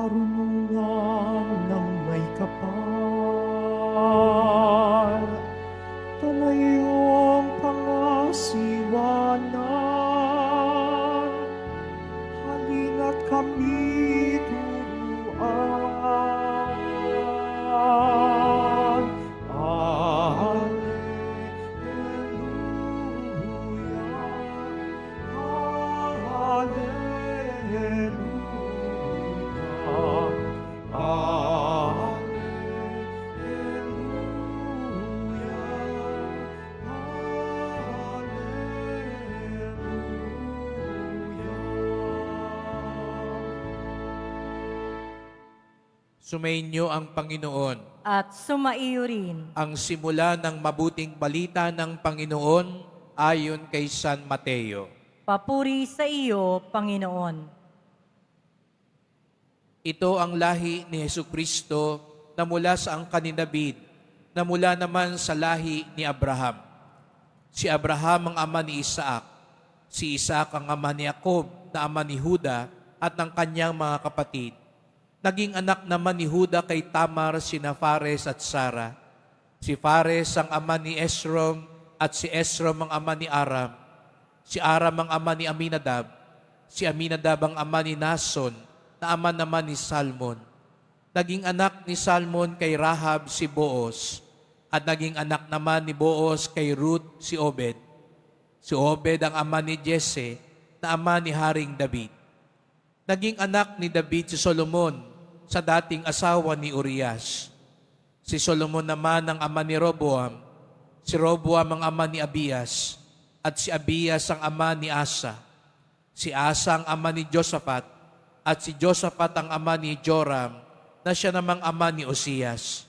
Karunungan ng may kapal, talayong pangasiwanan, halina't kami turuan. Sumainyo ang Panginoon. At sumaiyo rin. Ang simula ng mabuting balita ng Panginoon ayon kay San Mateo. Papuri sa iyo, Panginoon. Ito ang lahi ni Hesukristo na mula sa angkan ni David, na mula naman sa lahi ni Abraham. Si Abraham ang ama ni Isaac, si Isaac ang ama ni Jacob na ama ni Juda at ng kanyang mga kapatid. Naging anak naman ni Juda kay Tamar sina Fares at Sara. Si Fares ang ama ni Esrom at si Esrom ang ama ni Aram. Si Aram ang ama ni Aminadab. Si Aminadab ang ama ni Nason na ama naman ni Salmon. Naging anak ni Salmon kay Rahab si Boaz. At naging anak naman ni Boaz kay Ruth si Obed. Si Obed ang ama ni Jesse na ama ni Haring David. Naging anak ni David si Solomon sa dating asawa ni Urias. Si Solomon naman ang ama ni Roboam, si Roboam ang ama ni Abias, at si Abias ang ama ni Asa. Si Asa ang ama ni Josaphat, at si Josaphat ang ama ni Joram, na siya namang ama ni Osias.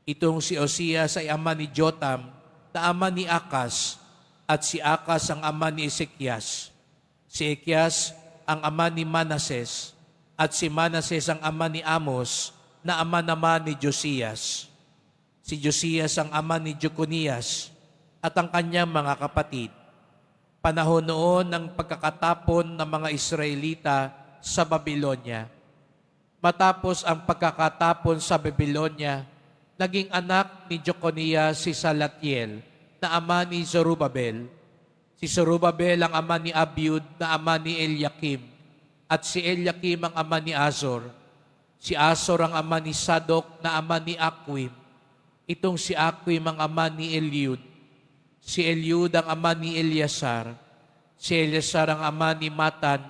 Itong si Osias ay ama ni Jotam, na ama ni Akas, at si Akas ang ama ni Ezekias. Si Ezekias ang ama ni Manases, at si Manases ang ama ni Amos, na ama naman ni Josias. Si Josias ang ama ni Jeconias, at ang kanyang mga kapatid. Panahon noon ng pagkakatapon ng mga Israelita sa Babylonia. Matapos ang pagkakatapon sa Babylonia, naging anak ni Jeconias si Salatiel, na ama ni Zorobabel. Si Zorobabel ang ama ni Abiud, na ama ni Eliakim. At si Eliakim ang ama ni Azor. Si Azor ang ama ni Sadok na ama ni Aquim. Itong si Aquim ang ama ni Eliud. Si Eliud ang ama ni Eliasar. Si Eliasar ang ama ni Matan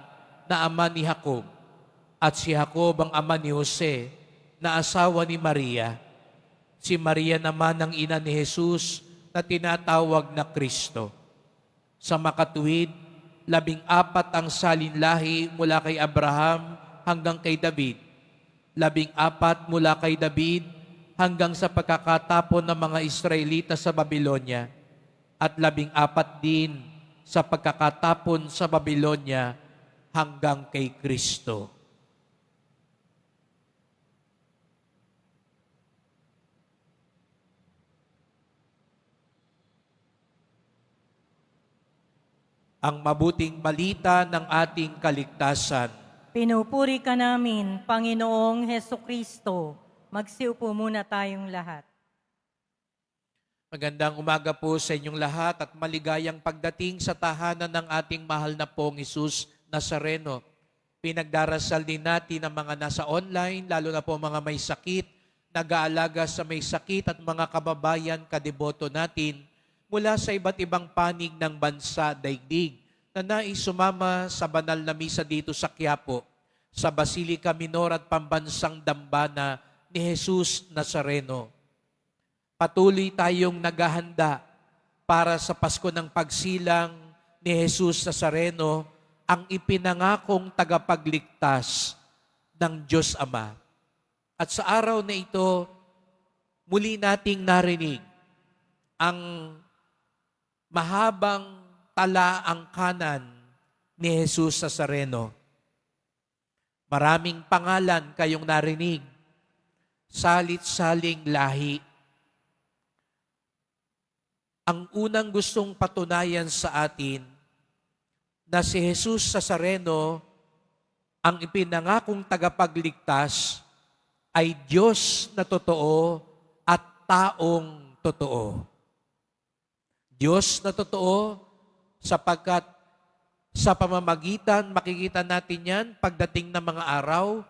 na ama ni Jacob. At si Jacob ang ama ni Jose na asawa ni Maria. Si Maria naman ang ina ni Jesus na tinatawag na Kristo. Sa makatuwid, 14 ang salinlahi mula kay Abraham hanggang kay David. 14 mula kay David hanggang sa pagkakatapon ng mga Israelita sa Babylonia. At 14 din sa pagkakatapon sa Babylonia hanggang kay Kristo. Ang mabuting balita ng ating kaligtasan. Pinupuri ka namin, Panginoong Hesukristo. Magsiupo muna tayong lahat. Magandang umaga po sa inyong lahat at maligayang pagdating sa tahanan ng ating mahal na pong Jesus Nazareno. Pinagdarasal din natin ang mga nasa online, lalo na po mga may sakit, nag-aalaga sa may sakit at mga kababayan kadeboto natin mula sa iba't ibang panig ng bansa daigdig na nais sumama sa banal na misa dito sa Quiapo, sa Basilica Minor at Pambansang Dambana ni Jesus Nazareno. Patuloy tayong naghahanda para sa Pasko ng Pagsilang ni Jesus Nazareno, ang ipinangakong tagapagligtas ng Diyos Ama. At sa araw na ito, muli nating narinig ang mahabang talaang kanan ni Jesus Nazareno. Maraming pangalan kayong narinig, salit-saling lahi. Ang unang gustong patunayan sa atin na si Jesus Nazareno, ang ipinangakong tagapagligtas, ay Diyos na totoo at taong totoo. Diyos na totoo sapagkat sa pamamagitan, makikita natin yan pagdating ng mga araw,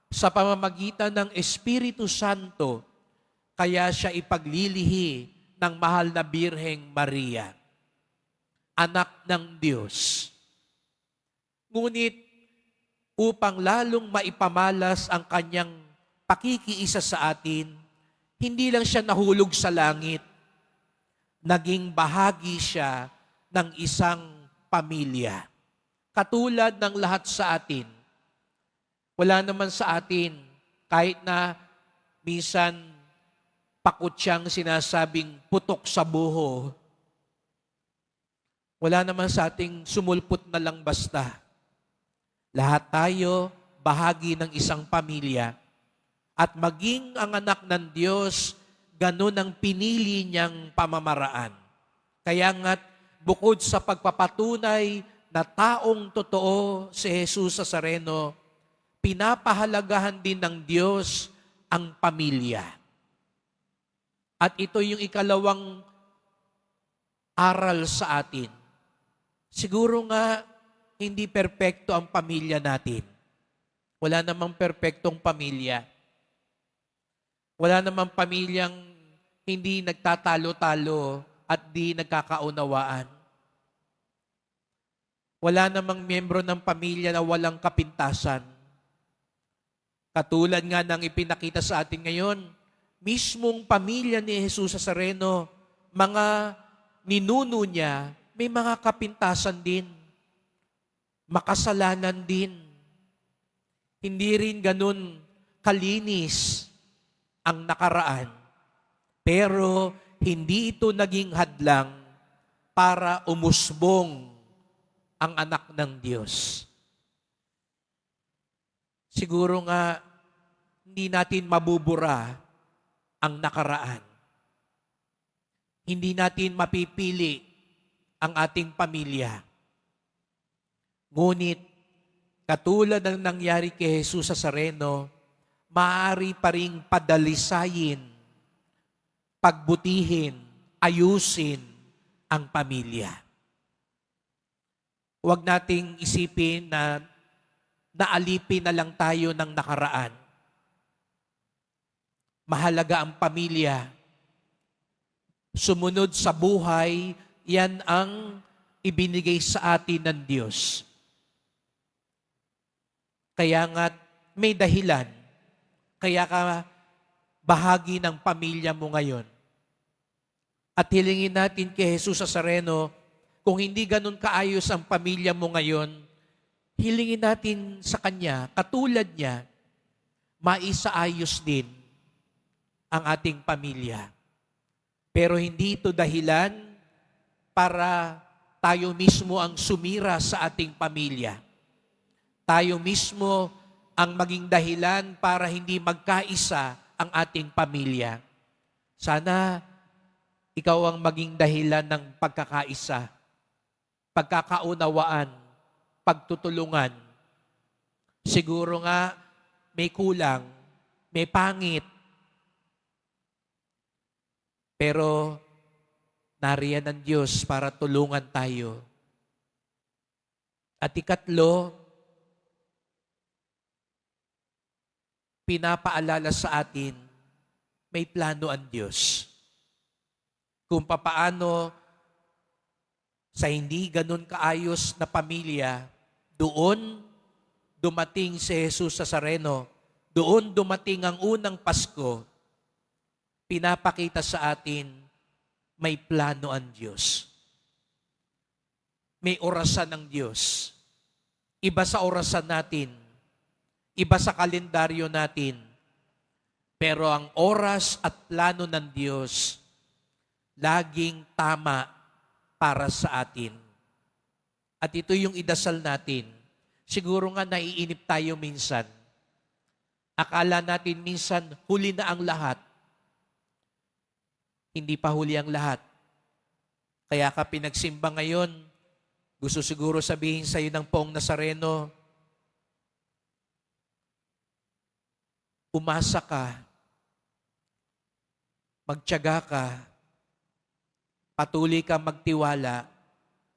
sa pamamagitan ng Espiritu Santo, kaya siya ipaglilihi ng mahal na Birheng Maria, anak ng Diyos. Ngunit upang lalong maipamalas ang kanyang pakikiisa sa atin, hindi lang siya nahulog sa langit, naging bahagi siya ng isang pamilya. Katulad ng lahat sa atin. Wala naman sa atin, kahit na minsan pakutsang sinasabing putok sa buho, wala naman sa ating sumulpot na lang basta. Lahat tayo bahagi ng isang pamilya. At maging ang anak ng Diyos, ganun ang pinili niyang pamamaraan. Kaya nga't bukod sa pagpapatunay na taong totoo si Jesus Nazareno, pinapahalagahan din ng Diyos ang pamilya. At ito yung ikalawang aral sa atin. Siguro nga, hindi perpekto ang pamilya natin. Wala namang perpektong pamilya. Wala namang pamilyang hindi nagtatalo-talo at di nagkakaunawaan. Wala namang miyembro ng pamilya na walang kapintasan. Katulad nga ng ipinakita sa atin ngayon, mismong pamilya ni Jesus Nazareno, mga ninuno niya, may mga kapintasan din. Makasalanan din. Hindi rin ganun kalinis ang nakaraan. Pero hindi ito naging hadlang para umusbong ang anak ng Diyos. Siguro nga, hindi natin mabubura ang nakaraan. Hindi natin mapipili ang ating pamilya. Ngunit, katulad ng nangyari kay Jesus Nazareno, maaari pa ring padalisayin, pagbutihin, ayusin ang pamilya. Huwag nating isipin na naalipin na lang tayo ng nakaraan. Mahalaga ang pamilya. Sumunod sa buhay, yan ang ibinigay sa atin ng Diyos. Kaya nga may dahilan. Kaya ka bahagi ng pamilya mo ngayon. At hilingin natin kay Jesus Nazareno, kung hindi ganun kaayos ang pamilya mo ngayon, hilingin natin sa Kanya, katulad niya, maisaayos din ang ating pamilya. Pero hindi ito dahilan para tayo mismo ang sumira sa ating pamilya. Tayo mismo ang maging dahilan para hindi magkaisa ang ating pamilya. Sana ikaw ang maging dahilan ng pagkakaisa, pagkakaunawaan, pagtutulungan. Siguro nga may kulang, may pangit. Pero nariyan ng Diyos para tulungan tayo. At ikatlo, pinapaalala sa atin, may plano ang Diyos. Kung papaano sa hindi ganun kaayos na pamilya, doon dumating si Jesus Nazareno, doon dumating ang unang Pasko, pinapakita sa atin, may plano ang Diyos. May orasan ng Diyos. Iba sa orasan natin, iba sa kalendaryo natin, pero ang oras at plano ng Diyos, laging tama para sa atin. At ito yung idasal natin. Siguro nga naiinip tayo minsan. Akala natin minsan huli na ang lahat. Hindi pa huli ang lahat. Kaya ka pinagsimba ngayon, gusto siguro sabihin sa iyo ng Poong Nazareno, umasa ka, magtiyaga ka, patuloy ka magtiwala,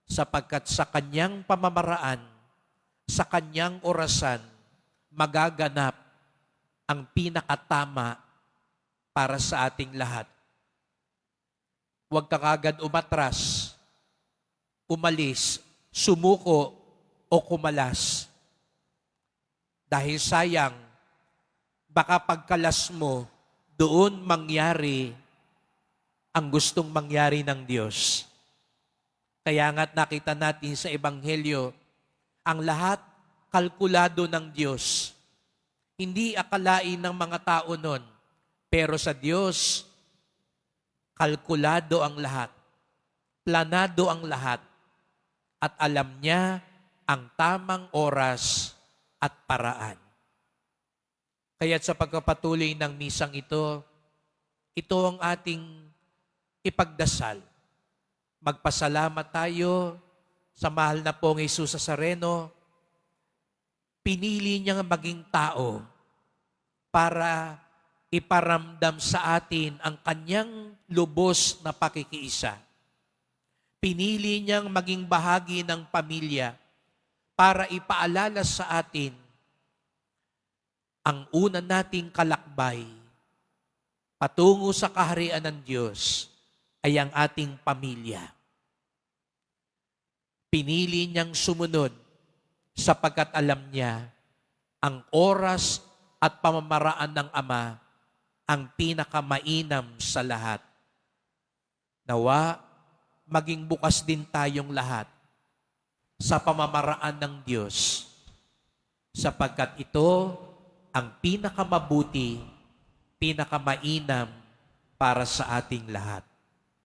sapagkat sa kanyang pamamaraan, sa kanyang orasan, magaganap ang pinakatama para sa ating lahat. Huwag ka kagad umatras, umalis, sumuko o kumalas. Dahil sayang, baka pagkalas mo, doon mangyari ang gustong mangyari ng Diyos. Kaya nga't nakita natin sa Ebanghelyo, ang lahat kalkulado ng Diyos. Hindi akalain ng mga tao nun, pero sa Diyos, kalkulado ang lahat, planado ang lahat, at alam niya ang tamang oras at paraan. Kaya't sa pagpapatuloy ng misang ito ang ating ipagdasal. Magpasalamat tayo sa mahal na Poong Jesus Nazareno. Pinili niyang maging tao para iparamdam sa atin ang kanyang lubos na pakikiisa. Pinili niyang maging bahagi ng pamilya para ipaalala sa atin ang una nating kalakbay patungo sa kaharian ng Diyos ay ang ating pamilya. Pinili niyang sumunod sapagkat alam niya ang oras at pamamaraan ng Ama ang pinakamainam sa lahat. Nawa, maging bukas din tayong lahat sa pamamaraan ng Diyos sapagkat ito ang pinakamabuti, pinakamainam para sa ating lahat.